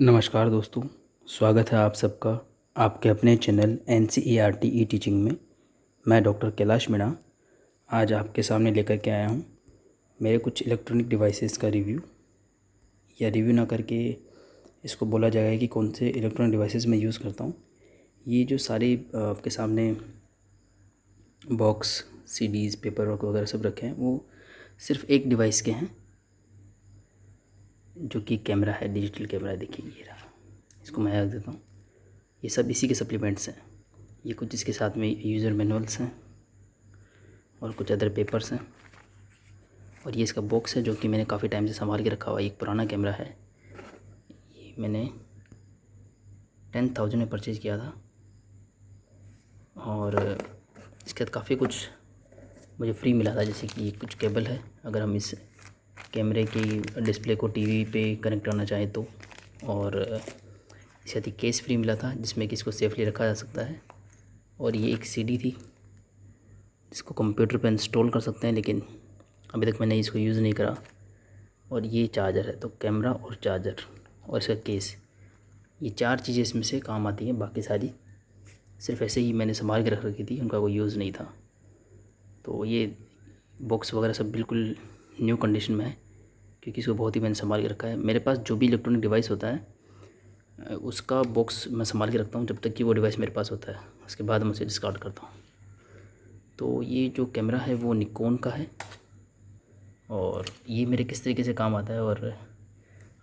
नमस्कार दोस्तों, स्वागत है आप सबका आपके अपने चैनल NCERT ई टीचिंग में। मैं डॉक्टर कैलाश मीणा आज आपके सामने लेकर के आया हूँ मेरे कुछ इलेक्ट्रॉनिक डिवाइसेस का रिव्यू। या रिव्यू ना करके इसको बोला जाएगा कि कौन से इलेक्ट्रॉनिक डिवाइसेस मैं यूज़ करता हूँ। ये जो सारे आपके सामने बॉक्स, CDs, पेपर वर्क वगैरह सब रखे हैं, वो सिर्फ एक डिवाइस के हैं जो कि कैमरा है, डिजिटल कैमरा। देखिए ये रहा, इसको मैं रख देता हूँ। ये सब इसी के सप्लीमेंट्स हैं। ये कुछ इसके साथ में यूज़र मैनुअल्स हैं और कुछ अदर पेपर्स हैं। और ये इसका बॉक्स है जो कि मैंने काफ़ी टाइम से संभाल के रखा हुआ है। एक पुराना कैमरा है, ये मैंने 10,000 में परचेज़ किया था। और इसके बाद काफ़ी कुछ मुझे फ्री मिला था, जैसे कि कुछ केबल है अगर हम इस कैमरे की डिस्प्ले को टीवी पे कनेक्ट करना चाहें तो। और इसके साथ ही केस फ्री मिला था जिसमें कि इसको सेफली रखा जा सकता है। और ये एक CD थी जिसको कंप्यूटर पर इंस्टॉल कर सकते हैं, लेकिन अभी तक मैंने इसको यूज़ नहीं करा। और ये चार्जर है, तो कैमरा और चार्जर और इसका केस, ये 4 चीज़ें इसमें से काम आती हैं। बाकी सारी सिर्फ ऐसे ही मैंने संभाल के रख रखी थी, उनका कोई यूज़ नहीं था। तो ये बॉक्स वगैरह सब बिल्कुल न्यू कंडीशन में है, क्योंकि इसको बहुत ही मैंने संभाल के रखा है। मेरे पास जो भी इलेक्ट्रॉनिक डिवाइस होता है उसका बॉक्स मैं संभाल के रखता हूँ जब तक कि वो डिवाइस मेरे पास होता है, उसके बाद मैं उसे डिस्कार्ड करता हूँ। तो ये जो कैमरा है वो निकॉन का है, और ये मेरे किस तरीके से काम आता है। और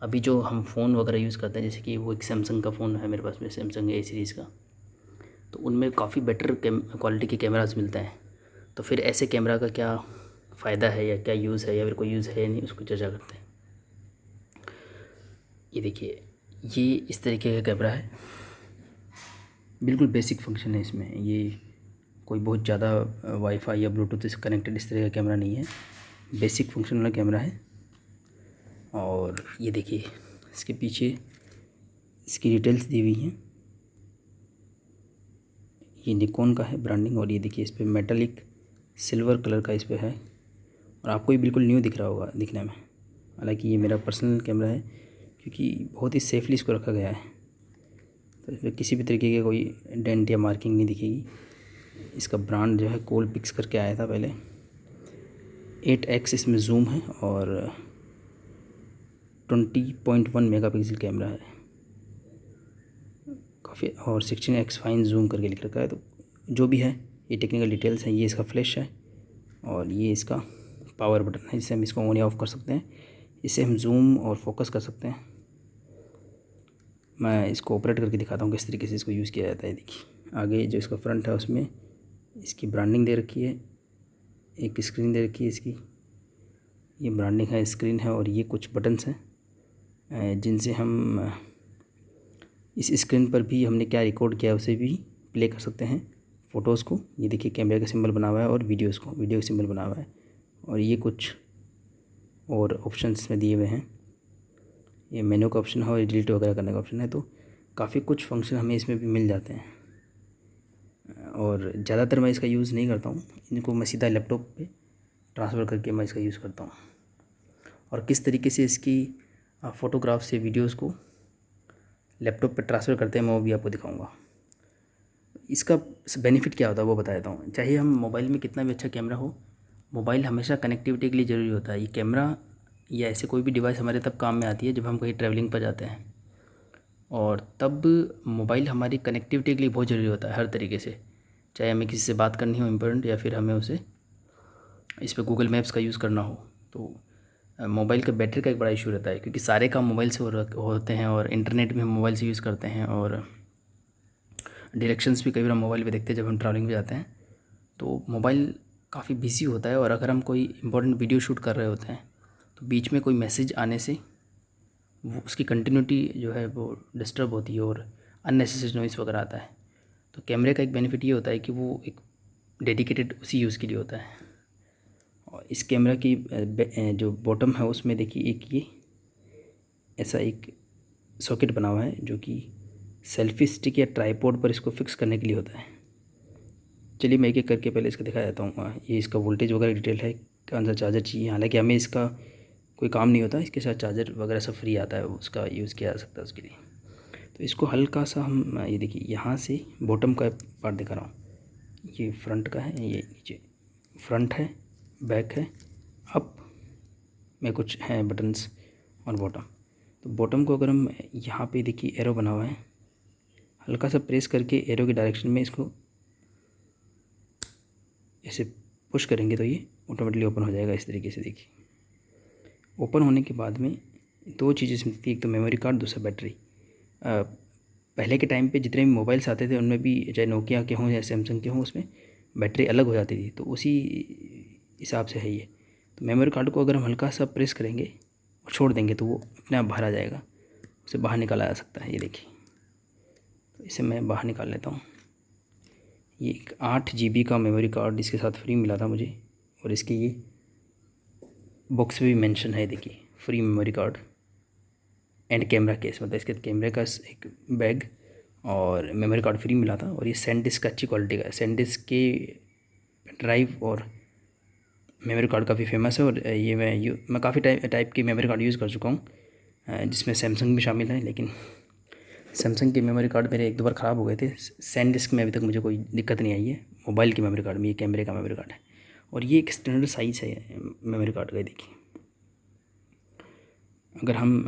अभी जो हम फ़ोन वगैरह यूज़ करते हैं, जैसे कि वो एक सैमसंग का फ़ोन है मेरे पास में, सैमसंग A सीरीज़ का, तो उनमें काफ़ी बेटर क्वालिटी के कैमरास मिलते हैं। तो फिर ऐसे कैमरा का क्या फ़ायदा है या क्या यूज़ है या फिर कोई यूज़ है नहीं, उसको चर्चा करते हैं। ये देखिए, ये इस तरीके का कैमरा है, बिल्कुल बेसिक फंक्शन है इसमें। ये कोई बहुत ज़्यादा वाईफाई या ब्लूटूथ से कनेक्टेड इस तरह का कैमरा नहीं है, बेसिक फंक्शन वाला कैमरा है। और ये देखिए, इसके पीछे इसकी डिटेल्स दी हुई हैं। ये निकॉन का है ब्रांडिंग, और ये देखिए इस पर मेटालिक सिल्वर कलर का इस पर है, और आपको ये बिल्कुल न्यू दिख रहा होगा दिखने में। हालांकि ये मेरा पर्सनल कैमरा है, क्योंकि बहुत ही सेफली इसको रखा गया है, तो इसमें किसी भी तरीके की कोई डेंट या मार्किंग नहीं दिखेगी। इसका ब्रांड जो है कोलपिक्स करके आया था पहले। 8x इसमें जूम है और 20.1 मेगापिक्सल कैमरा है काफ़ी, और 16x फाइन जूम करके लिख रखा है। तो जो भी है ये टेक्निकल डिटेल्स हैं। ये इसका फ्लैश है और ये इसका पावर बटन है, जिससे हम इसको ऑन या ऑफ़ कर सकते हैं। इससे हम जूम और फोकस कर सकते हैं। मैं इसको ऑपरेट करके दिखाता हूँ किस तरीके से इसको यूज़ किया जाता है। देखिए, आगे जो इसका फ्रंट है उसमें इसकी ब्रांडिंग दे रखी है, एक स्क्रीन दे रखी है इसकी, ये ब्रांडिंग है, स्क्रीन है, और ये कुछ बटन्स हैं जिनसे हम इस स्क्रीन पर भी हमने क्या रिकॉर्ड किया है उसे भी प्ले कर सकते हैं, फ़ोटोज़ को। ये देखिए कैमरे का सिंबल बना हुआ है और वीडियो का सिंबल बना हुआ है। और ये कुछ और ऑप्शंस इसमें दिए हुए हैं, ये मेनू का ऑप्शन है और डिलीट वगैरह करने का ऑप्शन है। तो काफ़ी कुछ फंक्शन हमें इसमें भी मिल जाते हैं। और ज़्यादातर मैं इसका यूज़ नहीं करता हूँ, इनको मैं सीधा लैपटॉप पे ट्रांसफ़र करके मैं इसका यूज़ करता हूँ। और किस तरीके से इसकी फ़ोटोग्राफ से वीडियोज़ को लैपटॉप पे ट्रांसफ़र करते हैं मैं वो भी आपको दिखाऊंगा। इसका बेनिफिट क्या होता है वो बता देता हूँ। चाहे हम मोबाइल में कितना भी अच्छा कैमरा हो, मोबाइल हमेशा कनेक्टिविटी के लिए ज़रूरी होता है। ये कैमरा या ऐसे कोई भी डिवाइस हमारे तब काम में आती है जब हम कहीं ट्रैवलिंग पर जाते हैं, और तब मोबाइल हमारी कनेक्टिविटी के लिए बहुत ज़रूरी होता है हर तरीके से। चाहे हमें किसी से बात करनी हो इम्पोर्टेंट, या फिर हमें उसे इस पर गूगल मैप्स का यूज़ करना हो, तो मोबाइल का बैटरी का एक बड़ा इशू रहता है, क्योंकि सारे काम मोबाइल से होते हैं, और इंटरनेट भी हम मोबाइल से यूज़ करते हैं, और डायरेक्शंस भी कई बार हम मोबाइल पे देखते हैं जब हम ट्रैवलिंग पे जाते हैं। तो मोबाइल काफ़ी बिजी होता है, और अगर हम कोई इंपॉर्टेंट वीडियो शूट कर रहे होते हैं तो बीच में कोई मैसेज आने से वो उसकी कंटिन्यूटी जो है वो डिस्टर्ब होती है और अननेसेसरी नॉइस वगैरह आता है। तो कैमरे का एक बेनिफिट ये होता है कि वो एक डेडिकेटेड उसी यूज़ के लिए होता है। और इस कैमरा की जो बॉटम है उसमें देखिए एक ये ऐसा एक सॉकेट बना हुआ है, जो कि सेल्फी स्टिक या ट्राइपॉड पर इसको फिक्स करने के लिए होता है। चलिए मैं एक एक करके पहले इसका दिखा देता हूँ। ये इसका वोल्टेज वगैरह डिटेल है, कौन सा चार्जर चाहिए। हालांकि हमें इसका कोई काम नहीं होता, इसके साथ चार्जर वगैरह सब फ्री आता है, उसका यूज़ किया जा सकता है उसके लिए। तो इसको हल्का सा हम ये देखिए यहाँ से बॉटम का पार्ट दिखा रहा हूँ, ये फ्रंट का है, ये नीचे फ्रंट है, बैक है, अप में कुछ हैं बटन्स और बॉटम। तो बॉटम को अगर हम यहाँ पे देखिए एरो बना हुआ है, हल्का सा प्रेस करके एरो के डायरेक्शन में इसको ऐसे पुश करेंगे तो ये ऑटोमेटिकली ओपन हो जाएगा इस तरीके से। देखिए ओपन होने के बाद में दो चीज़ें मिलती है, एक तो मेमोरी कार्ड, दूसरा बैटरी। पहले के टाइम पे जितने भी मोबाइल्स आते थे उनमें भी, चाहे नोकिया के हों या सैमसंग के हों, उसमें बैटरी अलग हो जाती थी, तो उसी हिसाब से है ये। तो मेमोरी कार्ड को अगर हम हल्का सा प्रेस करेंगे और छोड़ देंगे तो वो अपने आप बाहर आ जाएगा, उसे बाहर निकाला जा सकता है। ये देखिए, तो इसे मैं बाहर निकाल लेता हूँ। ये एक 8 GB का मेमोरी कार्ड इसके साथ फ्री मिला था मुझे, और इसके ये बॉक्स में भी मेंशन है, देखिए free memory card and camera case, मतलब इसके कैमरे का एक बैग और मेमोरी कार्ड फ्री मिला था। और ये सैनडिस्क का अच्छी क्वालिटी का है, सैनडिस्क के ड्राइव और मेमोरी कार्ड काफ़ी फेमस है। और ये मैं काफ़ी टाइप की मेमोरी कार्ड यूज़ कर चुका हूँ, जिसमें सैमसंग भी शामिल है, लेकिन सैमसंग के मेमोरी कार्ड मेरे 1-2 बार ख़राब हो गए थे। सैनडिस्क में अभी तक मुझे कोई दिक्कत नहीं आई है। मोबाइल की मेमोरी कार्ड में ये कैमरे का मेमोरी कार्ड है, और ये एक स्टैंडर्ड साइज़ है मेमोरी कार्ड का। देखिए अगर हम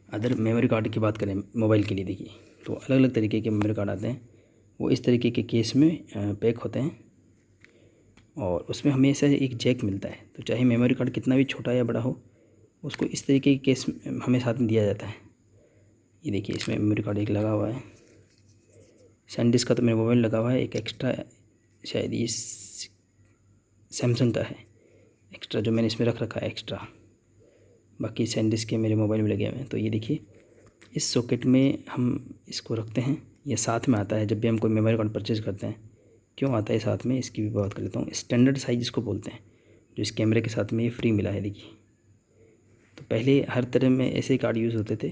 अदर मेमोरी कार्ड की बात करें मोबाइल के लिए, देखिए तो अलग अलग तरीके के मेमोरी कार्ड आते हैं, वो इस तरीके के केस में पैक होते हैं, और उसमें हमेशा एक जैक मिलता है। तो चाहे मेमोरी कार्ड कितना भी छोटा या बड़ा हो, उसको इस तरीके के केस हमें साथ में दिया जाता है। ये देखिए इसमें मेमोरी कार्ड एक लगा हुआ है, सैनडिस्क का तो मेरे मोबाइल लगा हुआ है, एक एक्स्ट्रा शायद ये सैमसंग का है एक्स्ट्रा, जो मैंने इसमें रख रखा है एक्स्ट्रा, बाकी सैनडिस्क के मेरे मोबाइल में लगे हुए हैं। तो ये देखिए इस सॉकेट में हम इसको रखते हैं, ये साथ में आता है जब भी हम कोई मेमोरी कार्ड परचेज़ करते हैं। क्यों आता है साथ में, इसकी भी बात कर लेता हूँ। स्टैंडर्ड साइज़ इसको बोलते हैं, जो इस कैमरे के साथ में ये फ्री मिला है। देखिए तो पहले हर तरह में ऐसे ही कार्ड यूज़ होते थे,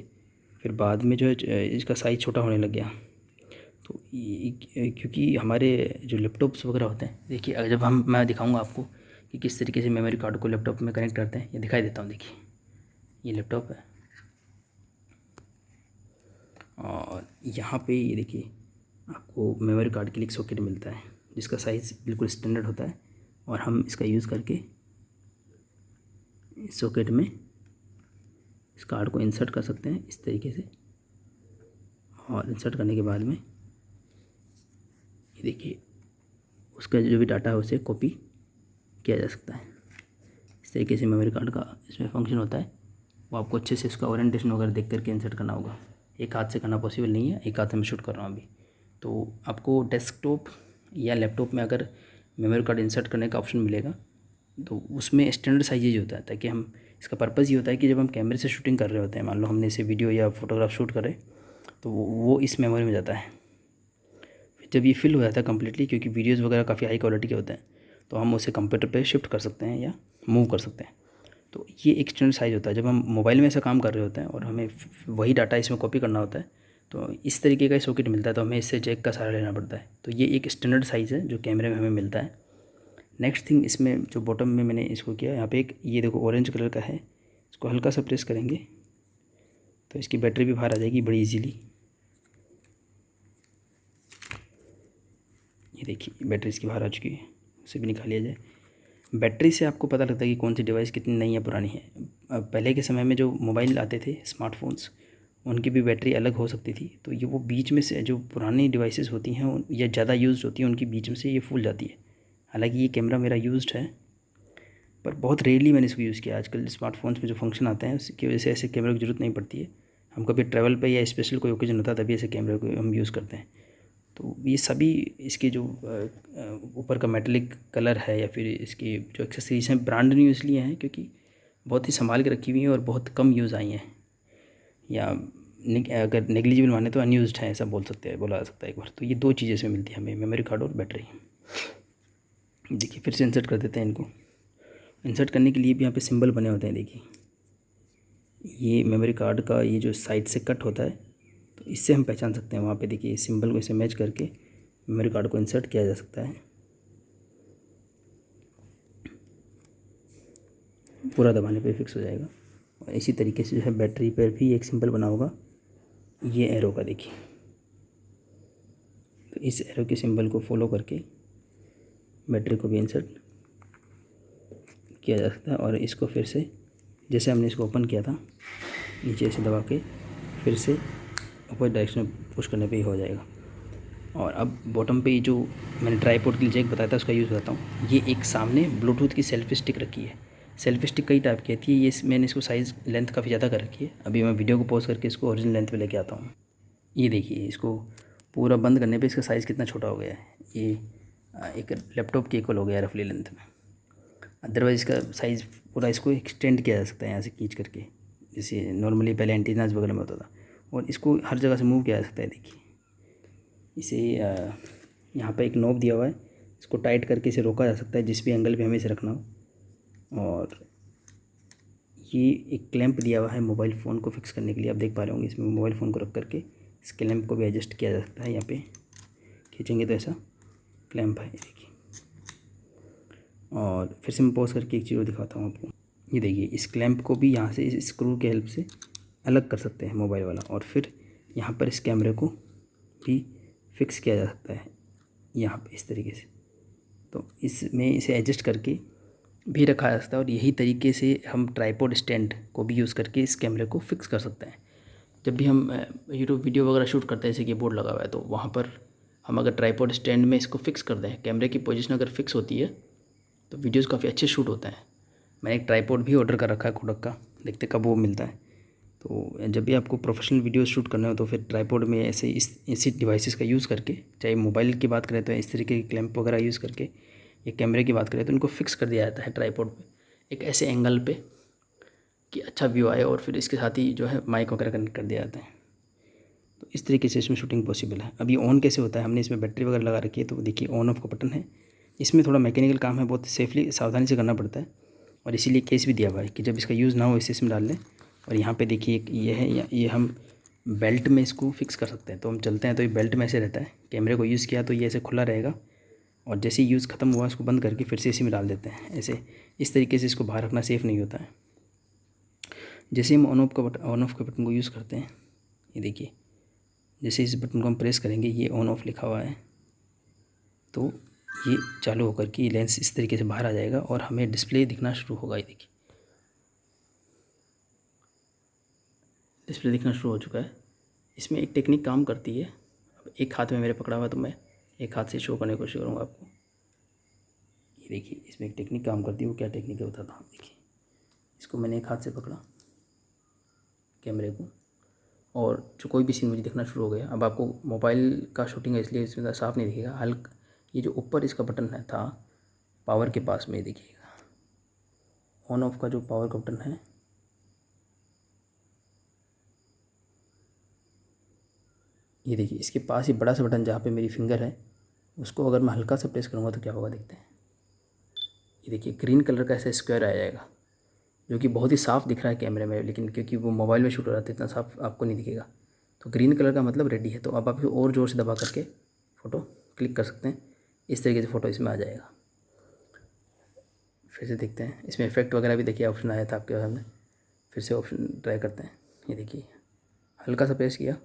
फिर बाद में जो है इसका साइज़ छोटा होने लग गया। तो क्योंकि हमारे जो लैपटॉप्स वगैरह होते हैं, देखिए अगर जब मैं दिखाऊंगा आपको कि किस तरीके से मेमोरी कार्ड को लैपटॉप में कनेक्ट करते हैं, ये दिखाई देता हूँ। देखिए ये लैपटॉप है, और यहाँ पे ये देखिए आपको मेमोरी कार्ड के लिए एक सॉकेट मिलता है, जिसका साइज़ बिल्कुल स्टैंडर्ड होता है, और हम इसका यूज़ करके इस सॉकेट में इस कार्ड को इंसर्ट कर सकते हैं इस तरीके से। और इंसर्ट करने के बाद में ये देखिए उसका जो भी डाटा है उसे कॉपी किया जा सकता है। इस तरीके से मेमोरी कार्ड का इसमें फंक्शन होता है। वो आपको अच्छे से इसका ओरिएंटेशन वगैरह देख करके इंसर्ट करना होगा, एक हाथ से करना पॉसिबल नहीं है, एक हाथ से मैं शूट कर रहा हूँ अभी। तो आपको डेस्कटॉप या लैपटॉप में अगर मेमोरी कार्ड इंसर्ट करने का ऑप्शन मिलेगा, तो उसमें स्टैंडर्ड साइज ही होता है, ताकि हम, इसका पर्पज़ ये होता है कि जब हम कैमरे से शूटिंग कर रहे होते हैं, मान लो हमने इसे वीडियो या फोटोग्राफ शूट करे, तो वो इस मेमोरी में जाता है। जब ये फिल हो जाता है कम्प्लीटली, क्योंकि वीडियोज़ वगैरह काफ़ी हाई क्वालिटी के होते हैं, तो हम उसे कंप्यूटर पे शिफ्ट कर सकते हैं या मूव कर सकते हैं। तो ये एक स्टैंडर्ड साइज़ होता है। जब हम मोबाइल में ऐसा काम कर रहे होते हैं और हमें वही डाटा इसमें कॉपी करना होता है, तो इस तरीके का सॉकेट मिलता है, तो हमें इससे जैक का सहारा लेना पड़ता है। तो ये एक स्टैंडर्ड साइज़ है जो कैमरे में हमें मिलता है। नेक्स्ट थिंग, इसमें जो बॉटम में मैंने इसको किया, यहाँ पे एक ये देखो ऑरेंज कलर का है, इसको हल्का सा प्रेस करेंगे तो इसकी बैटरी भी बाहर आ जाएगी बड़ी इजीली। ये देखिए बैटरी इसकी बाहर आ चुकी है, उसे भी निकाल लिया जाए। बैटरी से आपको पता लगता है कि कौन सी डिवाइस कितनी नई या पुरानी है। पहले के समय में जो मोबाइल आते थे स्मार्टफोन्स, उनकी भी बैटरी अलग हो सकती थी, तो ये वो बीच में से जो पुरानी डिवाइसेस होती हैं या ज़्यादा यूज़ होती हैं, उनकी बीच में से ये फूल जाती है। हालांकि ये कैमरा मेरा यूज्ड है, पर बहुत रेयरली मैंने इसको यूज़ किया। आजकल स्मार्टफोन्स में जो फंक्शन आते हैं उसकी वजह से ऐसे कैमरे की ज़रूरत नहीं पड़ती है। हम कभी ट्रैवल पे या स्पेशल कोई ओकेजन होता है तभी ऐसे कैमरे को हम यूज़ करते हैं। तो ये सभी इसके जो ऊपर का मेटेलिक कलर है या फिर इसकी जो एक्सेसरीज हैं, ब्रांड न्यू इसलिए हैं क्योंकि बहुत ही संभाल के रखी हुई हैं और बहुत कम यूज़ आई हैं, या अगर नेग्लिजिबल माने तो अनयूज्ड है, ऐसा बोला जा सकता है एक बार। तो ये दो चीज़ें इसमें मिलती हैं हमें, मेमोरी कार्ड और बैटरी। देखिए फिर से इंसर्ट कर देते हैं इनको। इंसर्ट करने के लिए भी यहाँ पे सिंबल बने होते हैं। देखिए ये मेमोरी कार्ड का ये जो साइड से कट होता है, तो इससे हम पहचान सकते हैं। वहाँ पे देखिए इस सिंबल को इसे मैच करके मेमोरी कार्ड को इंसर्ट किया जा सकता है। पूरा दबाने पे फिक्स हो जाएगा। और इसी तरीके से जो है बैटरी पर भी एक सिंबल बना होगा ये एरो का, देखिए। तो इस एरो के सिंबल को फॉलो करके बैटरी को भी इंसर्ट किया जा सकता है। और इसको फिर से जैसे हमने इसको ओपन किया था नीचे से दबा के फिर से ऊपर डायरेक्शन में पुश करने पे ही हो जाएगा। और अब बॉटम पे जो मैंने ट्राईपोड के लिए जैक बताया था उसका यूज़ बताता हूँ। ये एक सामने ब्लूटूथ की सेल्फी स्टिक रखी है। सेल्फी स्टिक कई टाइप की आती है, ये मैंने इसको साइज़ लेंथ काफ़ी ज़्यादा कर रखी है। अभी मैं वीडियो को पॉज करके इसको ओरिजिनल लेंथ पे लेके आता हूँ। ये देखिए इसको पूरा बंद करने पे इसका साइज़ कितना छोटा हो गया है। ये एक लैपटॉप के इक्वल हो गया है रफली लेंथ में। अदरवाइज़ इसका साइज़ पूरा इसको एक्सटेंड किया जा सकता है यहाँ से खींच करके, जैसे नॉर्मली पहले एंटीनाज वगैरह में होता था। और इसको हर जगह से मूव किया जा सकता है। देखिए इसे यहाँ पे एक नॉब दिया हुआ है, इसको टाइट करके इसे रोका जा सकता है जिस भी एंगल पे हमें इसे रखना हो। और ये एक क्लैंप दिया हुआ है मोबाइल फ़ोन को फिक्स करने के लिए। आप देख पा रहे होंगे इसमें मोबाइल फ़ोन को रख करके इस क्लैंप को भी एडजस्ट किया जा सकता है। यहाँ पे खींचेंगे तो ऐसा क्लैंप है, देखिए। और फिर से मैं पॉज करके एक चीज़ और दिखाता हूँ आपको। ये देखिए इस क्लैंप को भी यहाँ से इस स्क्रू के हेल्प से अलग कर सकते हैं मोबाइल वाला। और फिर यहाँ पर इस कैमरे को भी फिक्स किया जा सकता है यहाँ पे इस तरीके से। तो इसमें इसे एडजस्ट करके भी रखा जा सकता है। और यही तरीके से हम ट्राईपोड स्टैंड को भी यूज़ करके इस कैमरे को फिक्स कर सकते हैं। जब भी हम यूट्यूब वीडियो वगैरह शूट करते हैं, जैसे कि बोर्ड लगा हुआ है, तो वहाँ पर हम अगर ट्राईपोड स्टैंड में इसको फिक्स कर दें, कैमरे की पोजीशन अगर फिक्स होती है तो वीडियोज़ काफ़ी अच्छे शूट होते हैं। मैंने एक ट्राईपोड भी ऑर्डर कर रखा है कोडक का, देखते कब वो मिलता है। तो जब भी आपको प्रोफेशनल वीडियो शूट करना हो तो फिर ट्राईपोड में ऐसे इसी डिवाइसेस का यूज़ करके, चाहे मोबाइल की बात करें तो इस तरीके के क्लैंप वगैरह यूज़ करके, या कैमरे की बात करें तो इनको फिक्स कर दिया जाता है ट्राईपोड पे एक ऐसे एंगल पे कि अच्छा व्यू आए। और फिर इसके साथ ही जो है माइक वगैरह कनेक्ट कर दिया जाता है। तो इस तरीके से इसमें शूटिंग पॉसिबल है। अभी ऑन कैसे होता है, हमने इसमें बैटरी वगैरह लगा रखी है, तो देखिए ऑन ऑफ का बटन है। इसमें थोड़ा मैकेनिकल काम है, बहुत सेफली सावधानी से करना पड़ता है। और इसीलिए केस भी दिया हुआ है कि जब इसका यूज़ ना हो इसे इसमें डाल लें। और यहाँ पे देखिए ये है, ये हम बेल्ट में इसको फिक्स कर सकते हैं। तो हम चलते हैं तो ये बेल्ट में ऐसे रहता है, कैमरे को यूज़ किया तो ये ऐसे खुला रहेगा। और जैसे ही यूज़ ख़त्म हुआ इसको बंद करके फिर से इसी में डाल देते हैं ऐसे। इस तरीके से इसको बाहर रखना सेफ़ नहीं होता है। जैसे हम ऑन ऑफ का बटन को यूज़ करते हैं, ये देखिए जैसे इस बटन को हम प्रेस करेंगे ये ऑन ऑफ लिखा हुआ है, तो ये चालू होकर के लेंस इस तरीके से बाहर आ जाएगा और हमें डिस्प्ले दिखना शुरू होगा। ये देखिए डिस्प्ले दिखना शुरू हो चुका है। इसमें एक टेक्निक काम करती है। अब एक हाथ में मेरे पकड़ा हुआ, तो मैं एक हाथ से शो करने की कोशिश करूँगा आपको। ये देखिए इसमें एक टेक्निक काम करती है, वो क्या टेक्निक है बताता हूँ। देखिए इसको मैंने एक हाथ से पकड़ा कैमरे को, और जो कोई भी सीन मुझे दिखना शुरू हो गया। अब आपको मोबाइल का शूटिंग है इसलिए इसमें साफ़ नहीं दिखेगा, हल्का ये जो ऊपर इसका बटन है था पावर के पास में, देखिएगा ऑन ऑफ का जो पावर का बटन है, ये देखिए इसके पास ही बड़ा सा बटन जहाँ पे मेरी फिंगर है, उसको अगर मैं हल्का सा प्रेस करूँगा तो क्या होगा देखते हैं। ये देखिए ग्रीन कलर का ऐसा स्क्वायर आ जाएगा, जो कि बहुत ही साफ़ दिख रहा है कैमरे में, लेकिन क्योंकि वो मोबाइल में शूट हो रहा था इतना साफ आपको नहीं दिखेगा। तो ग्रीन कलर का मतलब रेडी है। तो अब आप और ज़ोर से दबा करके फ़ोटो क्लिक कर सकते हैं। इस तरीके से फ़ोटो इसमें आ जाएगा। फिर से देखते हैं इसमें इफेक्ट वगैरह भी, देखिए ऑप्शन आया था आपके सामने। फिर से ऑप्शन ट्राई करते हैं। ये देखिए हल्का सा प्रेस किया,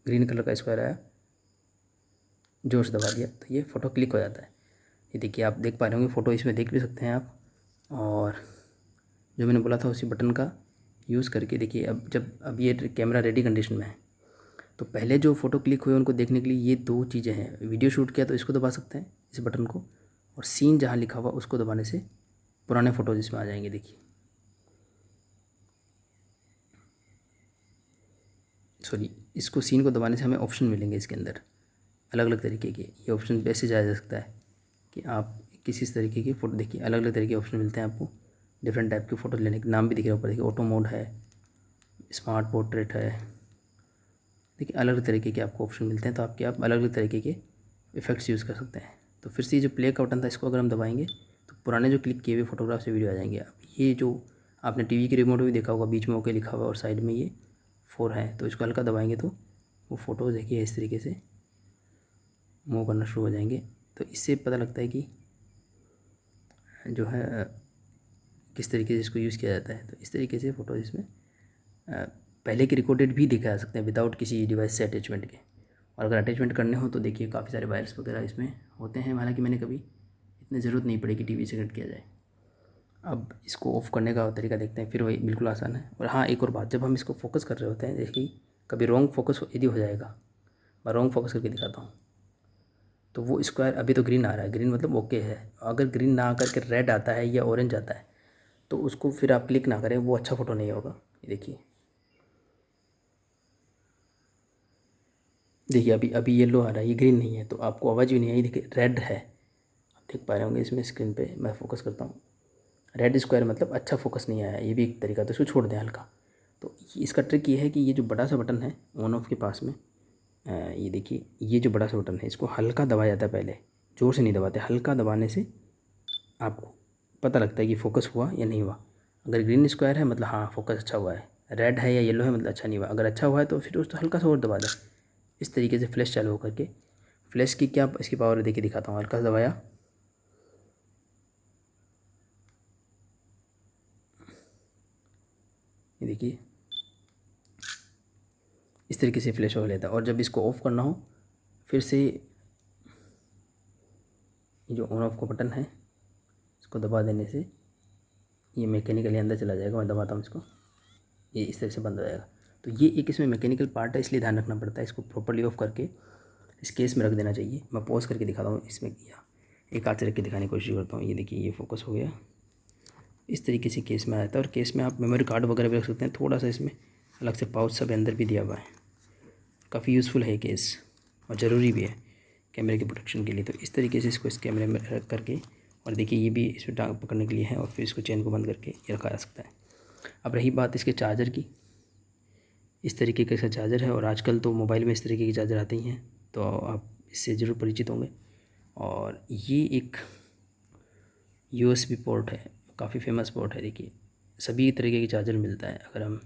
ग्रीन कलर का स्क्वायर आया, जोर से दबा दिया तो ये फ़ोटो क्लिक हो जाता है। ये देखिए आप देख पा रहे होंगे फ़ोटो इसमें देख भी सकते हैं आप। और जो मैंने बोला था उसी बटन का यूज़ करके देखिए अब ये कैमरा रेडी कंडीशन में है। तो पहले जो फ़ोटो क्लिक हुए उनको देखने के लिए ये दो चीज़ें हैं। वीडियो शूट किया तो इसको दबा सकते हैं इस बटन को, और सीन जहाँ लिखा हुआ उसको दबाने से पुराने फ़ोटोज़ इसमें आ जाएंगे। देखिए सॉरी, इसको सीन को दबाने से हमें ऑप्शन मिलेंगे इसके अंदर अलग अलग तरीके के। ये ऑप्शन वैसे जाया जा सकता है कि आप किसी तरीके की फ़ोटो, देखिए अलग अलग तरीके के ऑप्शन मिलते हैं आपको डिफरेंट टाइप की फ़ोटो लेने के। नाम भी दिख रहा है ऊपर, देखिए ऑटो मोड है, स्मार्ट पोर्ट्रेट है, देखिए अलग अलग तरीके के आपको ऑप्शन मिलते हैं। तो आप अलग अलग तरीके के इफ़ेक्ट्स यूज़ कर सकते हैं। तो फिर से ये जो प्ले का बटन था इसको अगर हम दबाएंगे तो पुराने जो क्लिक किए हुए फोटोग्राफ से वीडियो आ जाएंगे। अब ये जो आपने टीवी के रिमोट में भी देखा होगा, बीच में ओके लिखा हुआ और साइड में ये 4 है, तो इसको हल्का दबाएंगे तो वो फ़ोटोज़ देखिए इस तरीके से मूव करना शुरू हो जाएंगे। तो इससे पता लगता है कि जो है किस तरीके से इसको यूज़ किया जाता है। तो इस तरीके से फ़ोटोज़ इसमें पहले के रिकॉर्डेड भी दिखा सकते हैं विदाउट किसी डिवाइस से अटैचमेंट के। और अगर अटैचमेंट करने हो तो देखिए काफ़ी सारे वायर्स वगैरह इसमें होते हैं, हालांकि मैंने कभी इतनी ज़रूरत नहीं पड़ी कि टीवी से कनेक्ट किया जाए। अब इसको ऑफ़ करने का तरीका देखते हैं, फिर वही बिल्कुल आसान है। और हाँ, एक और बात, जब हम इसको फोकस कर रहे होते हैं, देखिए कभी रॉन्ग फोकस यदि हो जाएगा, मैं रॉन्ग फोकस करके दिखाता हूँ, तो वो स्क्वायर अभी तो ग्रीन आ रहा है, ग्रीन मतलब ओके है। अगर ग्रीन ना आकर के रेड आता है या ऑरेंज आता है तो उसको फिर आप क्लिक ना करें, वो अच्छा फ़ोटो नहीं होगा। ये देखिए अभी येलो आ रहा है, ये ग्रीन नहीं है, तो आपको आवाज़ भी नहीं आई। देखिए रेड है, आप देख पा रहे होंगे इसमें स्क्रीन पे, मैं फोकस करता हूँ, रेड स्क्वायर मतलब अच्छा फोकस नहीं आया। ये भी एक तरीका, तो इसको छोड़ दें हल्का। तो इसका ट्रिक ये है कि ये जो बड़ा सा बटन है ऑन ऑफ के पास में, ये देखिए ये जो बड़ा सा बटन है इसको हल्का दबाया जाता है, पहले ज़ोर से नहीं दबाते, हल्का दबाने से आपको पता लगता है कि फोकस हुआ या नहीं हुआ। अगर ग्रीन स्क्वायर है मतलब हाँ फोकस अच्छा हुआ है, रेड है या येलो है मतलब अच्छा नहीं हुआ। अगर अच्छा हुआ है तो फिर उसको हल्का सा और दबा दें। इस तरीके से फ्लैश चालू होकर के, फ्लैश की क्या इसकी पावर है देखिए, दिखाता हूँ। हल्का सा दबाया, ये देखिए इस तरीके से फ्लैश हो लेता है। और जब इसको ऑफ़ करना हो फिर से ये जो ऑन ऑफ का बटन है इसको दबा देने से ये मैकेनिकली अंदर चला जाएगा। मैं दबाता हूँ इसको, ये इस तरह से बंद हो जाएगा। तो ये एक इसमें मैकेनिकल पार्ट है, इसलिए ध्यान रखना पड़ता है। इसको प्रॉपर्ली ऑफ करके इस केस में रख देना चाहिए। मैं पॉज करके दिखाता हूँ इसमें, किया एक हाथ से रख के दिखाने की कोशिश करता हूँ। ये देखिए ये फोकस हो गया, इस तरीके से केस में आ जाता है। और केस में आप मेमोरी कार्ड वगैरह भी रख सकते हैं। थोड़ा सा इसमें अलग से पाउच सब अंदर भी दिया हुआ है। काफ़ी यूज़फुल है केस और ज़रूरी भी है कैमरे की प्रोटेक्शन के लिए। तो इस तरीके से इसको इस कैमरे में रख करके, और देखिए ये भी इसमें टांग पकड़ने के लिए है, और फिर इसको चेन को बंद करके ये रखा जा सकता है। अब रही बात इसके चार्जर की, इस तरीके का इसका चार्जर है। और आजकल तो मोबाइल में इस तरीके की चार्जर आते ही हैं, तो आप इससे ज़रूर परिचित होंगे। और ये एक USB पोर्ट है, काफ़ी फेमस पोर्ट है। देखिए सभी तरीके की चार्जर मिलता है। अगर हम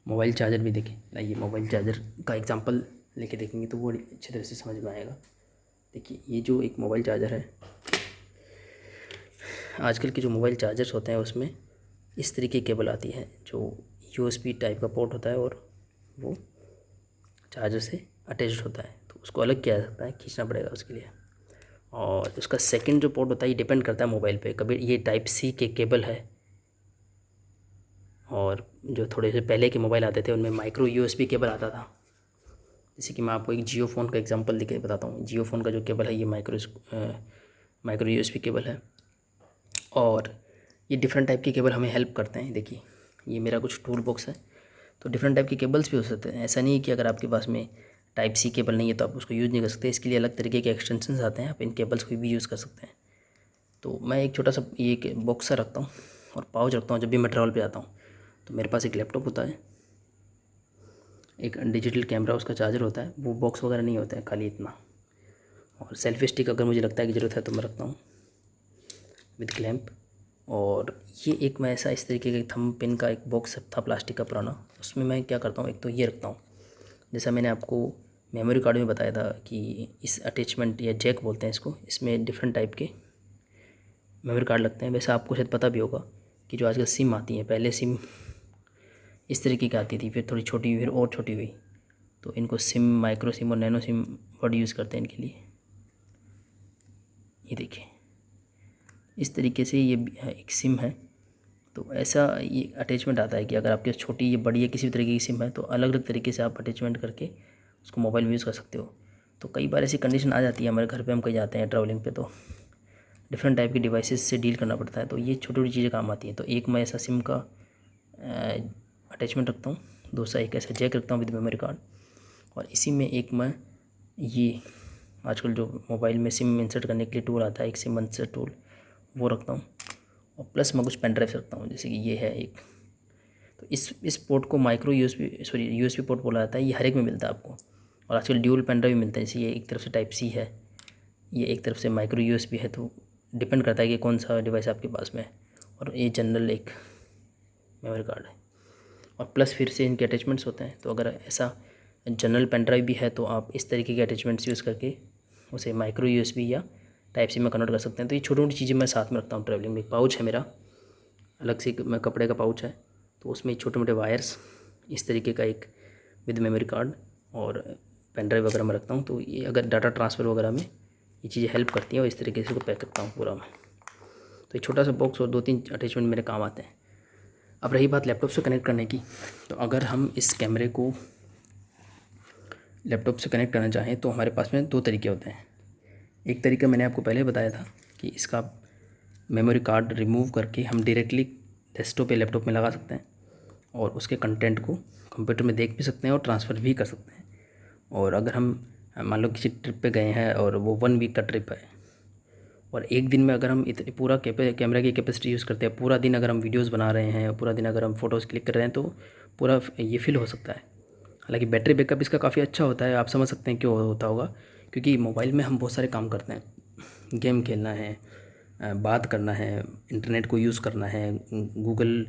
मोबाइल चार्जर भी देखें, लाइए मोबाइल चार्जर का एग्जांपल लेके देखेंगे तो वो अच्छी तरह से समझ में आएगा। देखिए ये जो एक मोबाइल चार्जर है, आजकल के जो मोबाइल चार्जर्स होते हैं उसमें इस तरीके की केबल आती है जो USB टाइप का पोर्ट होता है, और वो चार्जर से अटैच्ड होता है। तो उसको अलग किया जा सकता है, खींचना पड़ेगा उसके लिए। और उसका सेकंड जो पोर्ट होता है ये डिपेंड करता है मोबाइल पे। कभी ये टाइप C के केबल है, और जो थोड़े से पहले के मोबाइल आते थे उनमें माइक्रो USB केबल आता था। जैसे कि मैं आपको एक जियो फ़ोन का एग्जांपल देके बताता हूँ। जियो फ़ोन का जो केबल है ये माइक्रो USB केबल है। और ये डिफरेंट टाइप के केबल हमें हेल्प करते हैं। देखिए ये मेरा कुछ टूल बॉक्स है, तो डिफरेंट टाइप के केबल्स भी हो सकते हैं। ऐसा नहीं है कि अगर आपके पास में टाइप C केबल नहीं है तो आप उसको यूज़ नहीं कर सकते। इसके लिए अलग तरीके के एक्सटेंशंस आते हैं, आप इन केबल्स को भी यूज़ कर सकते हैं। तो मैं एक छोटा सा ये बॉक्स रखता हूँ और पाउच रखता हूँ जब भी मैं ट्रैवल पे आता हूँ। तो मेरे पास एक लैपटॉप होता है, एक डिजिटल कैमरा, उसका चार्जर होता है, वो बॉक्स वगैरह नहीं होता है, खाली इतना। और सेल्फी स्टिक अगर मुझे लगता है कि ज़रूरत है तो मैं रखता हूँ विद क्लैंप। और ये एक मैं ऐसा इस तरीके का थंब पिन का एक बॉक्स था प्लास्टिक का पुराना, उसमें मैं क्या करता हूँ, एक तो ये रखता हूँ। जैसा मैंने आपको मेमोरी कार्ड में बताया था कि इस अटैचमेंट या जैक बोलते हैं इसको, इसमें डिफरेंट टाइप के मेमोरी कार्ड लगते हैं। वैसे आपको शायद पता भी होगा कि जो आजकल सिम आती हैं, पहले सिम इस तरीके की आती थी, फिर थोड़ी छोटी हुई, फिर और छोटी हुई। तो इनको सिम, माइक्रो सिम और नैनो सिम वर्ड यूज़ करते हैं इनके लिए। ये देखिए इस तरीके से ये एक सिम है। तो ऐसा ये अटैचमेंट आता है कि अगर आपके छोटी, ये बड़ी है, किसी भी तरीके की सिम है तो अलग अलग तरीके से आप अटैचमेंट करके उसको मोबाइल में यूज़ कर सकते हो। तो कई बार ऐसी कंडीशन आ जाती है हमारे घर पे, हम कहीं जाते हैं ट्रैवलिंग पे, तो डिफरेंट टाइप की डिवाइसेस से डील करना पड़ता है। तो ये छोटी छोटी चीज़ें काम आती हैं। तो एक मैं ऐसा सिम का अटैचमेंट रखता हूँ, दूसरा एक ऐसा जैक रखता हूँ विद मेमोरी कार्ड, और इसी में एक मैं ये आजकल जो मोबाइल में सिम इंसर्ट करने के लिए टूल आता है, एक सिम इंसर्ट टूल, वो रखता हूँ। और प्लस मैं कुछ पेन ड्राइव रखता हूँ, जैसे कि ये है एक। तो इस पोर्ट को माइक्रो USB पोर्ट बोला जाता है। ये हर एक में मिलता है आपको। और आजकल ड्यूल पेन ड्राइव भी मिलता है। जैसे ये एक तरफ से टाइप C है, ये एक तरफ से माइक्रो USB है। तो डिपेंड करता है कि कौन सा डिवाइस आपके पास में है। और ये जनरल एक मेमोरी कार्ड है, और प्लस फिर से इनके अटैचमेंट्स होते हैं। तो अगर ऐसा जनरल पेन ड्राइव भी है तो आप इस तरीके के अटैचमेंट्स यूज़ करके उसे माइक्रो USB या टाइप C में कन्वर्ट कर सकते हैं। तो ये छोटी छोटी चीज़ें मैं साथ में रखता हूँ ट्रैवलिंग में। एक पाउच है मेरा, अलग से कपड़े का पाउच है, तो उसमें छोटे मोटे वायर्स, इस तरीके का एक विद मेमोरी कार्ड और पेन ड्राइव वगैरह में रखता हूँ। तो ये अगर डाटा ट्रांसफ़र वगैरह में ये चीज़ें हेल्प करती हैं और इस तरीके से इसको पैक करता हूँ पूरा मैं। तो एक छोटा सा बॉक्स और 2-3 अटैचमेंट मेरे काम आते हैं। अब रही बात लैपटॉप से कनेक्ट करने की, तो अगर हम इस कैमरे को लैपटॉप से कनेक्ट करना चाहें तो हमारे पास में 2 तरीके होते हैं। एक तरीका मैंने आपको पहले बताया था कि इसका मेमोरी कार्ड रिमूव करके हम डायरेक्टली डेस्कटॉप या लैपटॉप में लगा सकते हैं और उसके कंटेंट को कंप्यूटर में देख भी सकते हैं और ट्रांसफ़र भी कर सकते हैं। और अगर हम मान लो किसी ट्रिप पे गए हैं और वो 1 वीक का ट्रिप है और एक दिन में अगर हम इतनी पूरा कैमरा की कैपेसिटी यूज़ करते हैं, पूरा दिन अगर हम वीडियोज़ बना रहे हैं, पूरा दिन अगर हम फ़ोटोज़ क्लिक कर रहे हैं, तो पूरा ये फ़ील हो सकता है। हालांकि बैटरी बैकअप इसका काफ़ी अच्छा होता है, आप समझ सकते हैं क्यों होता होगा, क्योंकि मोबाइल में हम बहुत सारे काम करते हैं, गेम खेलना है, बात करना है, इंटरनेट को यूज़ करना है, गूगल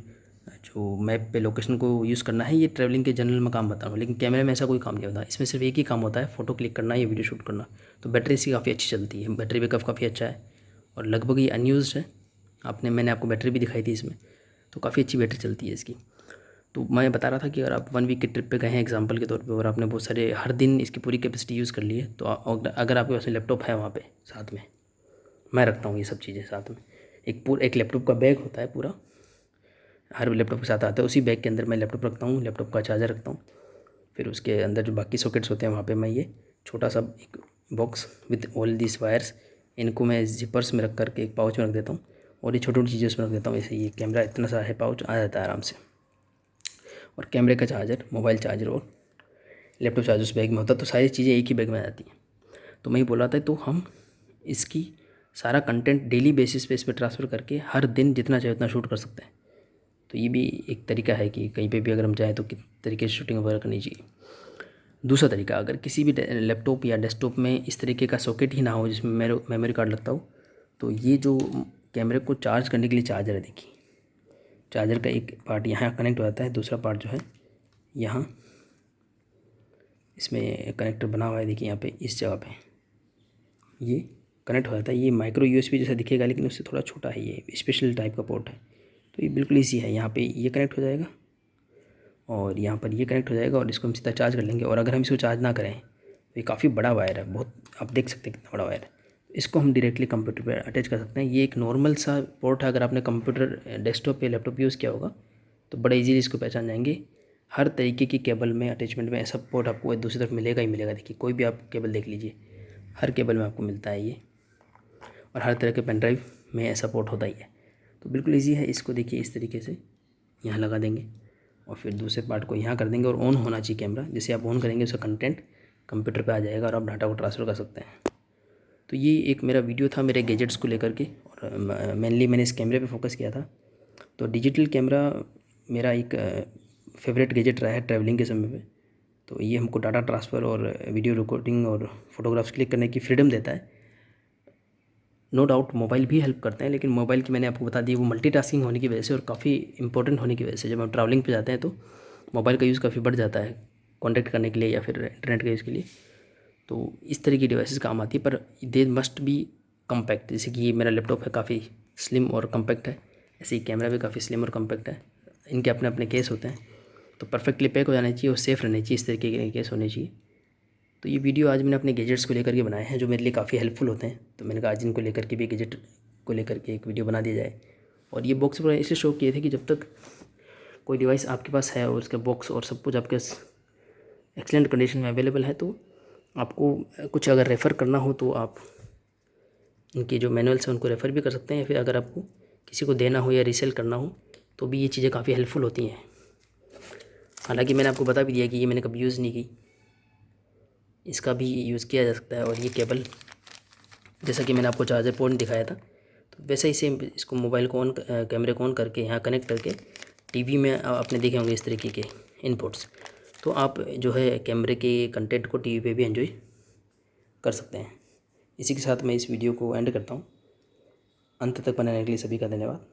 जो मैप पे लोकेशन को यूज़ करना है, ये ट्रैवलिंग के जनरल में काम बता रहा हूँ। लेकिन कैमरे में ऐसा कोई काम नहीं होता, इसमें सिर्फ एक ही काम होता है, फ़ोटो क्लिक करना या वीडियो शूट करना। तो बैटरी इसकी काफ़ी अच्छी चलती है, बैटरी बैकअप काफ़ी अच्छा है और लगभग ये अनयूज्ड है। मैंने आपको बैटरी भी दिखाई थी इसमें, तो काफ़ी अच्छी बैटरी चलती है इसकी। तो मैं बता रहा था कि अगर आप 1 वीक के ट्रिप पे गए हैं एग्जांपल के तौर पे और आपने बहुत सारे हर दिन इसकी पूरी कैपेसिटी यूज़ कर ली है, तो अगर आपके पास में लैपटॉप है वहाँ पे साथ में, मैं रखता हूँ ये सब चीज़ें साथ में। एक लैपटॉप का बैग होता है पूरा, हर लैपटॉप के साथ आता है, उसी बैग के अंदर मैं लैपटॉप रखता हूँ, लैपटॉप का चार्जर रखता हूँ। फिर उसके अंदर जो बाकी सॉकेट्स होते हैं वहाँ पे मैं ये छोटा सा एक box with all this wires, इनको मैं जिपर्स में रख करके एक पाउच में रख देता हूँ और ये छोटी छोटी चीज़ें उसमें रख देता हूँ। ऐसे ये कैमरा इतना सा है, पाउच आ जाता है आराम से। और कैमरे का चार्जर, मोबाइल चार्जर और लैपटॉप चार्जर उस बैग में होता है, तो सारी चीज़ें एक ही बैग में आ जाती हैं। तो मैं ये बोल रहा था, तो हम इसकी सारा कंटेंट डेली बेसिस पे इस पर ट्रांसफ़र करके हर दिन जितना चाहे उतना शूट कर सकते हैं। तो ये भी एक तरीका है कि कहीं पे भी अगर हम जाएँ तो किस तरीके से शूटिंग वगैरह करनी चाहिए। दूसरा तरीका, अगर किसी भी लैपटॉप या डेस्कटॉप में इस तरीके का सॉकेट ही ना हो जिसमें मेमोरी कार्ड लगता हो, तो ये जो कैमरे को चार्ज करने के लिए चार्जर है, देखिए चार्जर का एक पार्ट यहाँ कनेक्ट हो जाता है, दूसरा पार्ट जो है यहाँ इसमें कनेक्टर बना हुआ है, देखिए यहाँ पे इस जगह पे ये कनेक्ट हो जाता है। ये माइक्रो यूएसबी जैसा दिखेगा लेकिन उससे थोड़ा छोटा है, ये स्पेशल टाइप का पोर्ट है। तो ये बिल्कुल ईजी है, यहाँ पे ये कनेक्ट हो जाएगा और यहाँ पर ये कनेक्ट हो जाएगा और इसको हम सीधा चार्ज कर लेंगे। और अगर हम इसको चार्ज ना करें तो ये काफ़ी बड़ा वायर है, बहुत, आप देख सकते हैं कितना बड़ा वायर है। इसको हम डायरेक्टली कंप्यूटर पर अटैच कर सकते हैं। ये एक नॉर्मल सा पोर्ट है, अगर आपने कंप्यूटर डेस्कटॉप या लैपटॉप यूज़ किया होगा तो बड़े ईजीली इसको पहचान जाएंगे। हर तरीके की केबल में, अटैचमेंट में ऐसा पोर्ट आपको दूसरी तरफ मिलेगा ही मिलेगा। देखिए कोई भी आप केबल देख लीजिए, हर केबल में आपको मिलता है ये, और हर तरह के पेन ड्राइव में ऐसा पोर्ट होता ही है। तो बिल्कुल ईजी है। इसको देखिए इस तरीके से यहाँ लगा देंगे और फिर दूसरे पार्ट को यहाँ कर देंगे और ऑन होना चाहिए कैमरा। जैसे आप ऑन करेंगे उसका कंटेंट कंप्यूटर पे आ जाएगा और आप डाटा को ट्रांसफ़र कर सकते हैं। तो ये एक मेरा वीडियो था मेरे गैजेट्स को लेकर के, और मेनली मैंने इस कैमरे पे फोकस किया था। तो डिजिटल कैमरा मेरा एक फेवरेट गैजेट रहा है ट्रैवलिंग के समय पे। तो ये हमको डाटा ट्रांसफ़र और वीडियो रिकॉर्डिंग और फोटोग्राफ्स क्लिक करने की फ्रीडम देता है। नो डाउट मोबाइल भी हेल्प करते हैं, लेकिन मोबाइल की मैंने आपको बता दी वो मल्टीटास्किंग होने की वजह से और काफ़ी इंपॉर्टेंट होने की वजह से जब हम ट्रैवलिंग पे जाते हैं तो मोबाइल का यूज़ काफ़ी बढ़ जाता है कॉन्टैक्ट करने के लिए या फिर इंटरनेट के यूज़ के लिए। तो इस तरह की डिवाइसेस काम आती है, पर दे मस्ट बी कम्पैक्ट। जैसे कि ये मेरा लैपटॉप है, काफ़ी स्लिम और कम्पैक्ट है, ऐसे ही कैमरा भी काफ़ी स्लिम और कम्पैक्ट है। इनके अपने अपने केस होते हैं, तो परफेक्टली पैक हो जाना चाहिए और सेफ़ रहनी चाहिए, इस तरीके के केस होने चाहिए। तो ये वीडियो आज मैंने अपने गैजेट्स को लेकर के बनाए हैं जो मेरे लिए काफ़ी हेल्पफुल होते हैं। तो मैंने कहा आज इनको लेकर के भी गैजेट को लेकर के एक वीडियो बना दिया जाए। और ये बॉक्स पूरा इसलिए शो किए थे कि जब तक कोई डिवाइस आपके पास है और उसका बॉक्स और सब कुछ आपके एक्सेलेंट कंडीशन में अवेलेबल है, तो आपको कुछ अगर रेफ़र करना हो तो आप इनके जो मैनुअल्स हैं उनको रेफ़र भी कर सकते हैं, या फिर अगर आपको किसी को देना हो या रीसेल करना हो तो भी ये चीज़ें काफ़ी हेल्पफुल होती हैं। हालांकि मैंने आपको बता भी दिया कि ये मैंने कभी यूज़ नहीं की, इसका भी यूज़ किया जा सकता है। और ये केबल जैसा कि मैंने आपको चार्जर पोर्ट दिखाया था, तो वैसे ही सेम इसको मोबाइल को ऑन, कैमरे को ऑन करके यहाँ कनेक्ट करके टीवी में आपने देखे होंगे इस तरीके के इनपुट्स, तो आप जो है कैमरे के कंटेंट को टीवी पे भी एंजॉय कर सकते हैं। इसी के साथ मैं इस वीडियो को एंड करता हूँ। अंत तक बनाने के लिए सभी का धन्यवाद।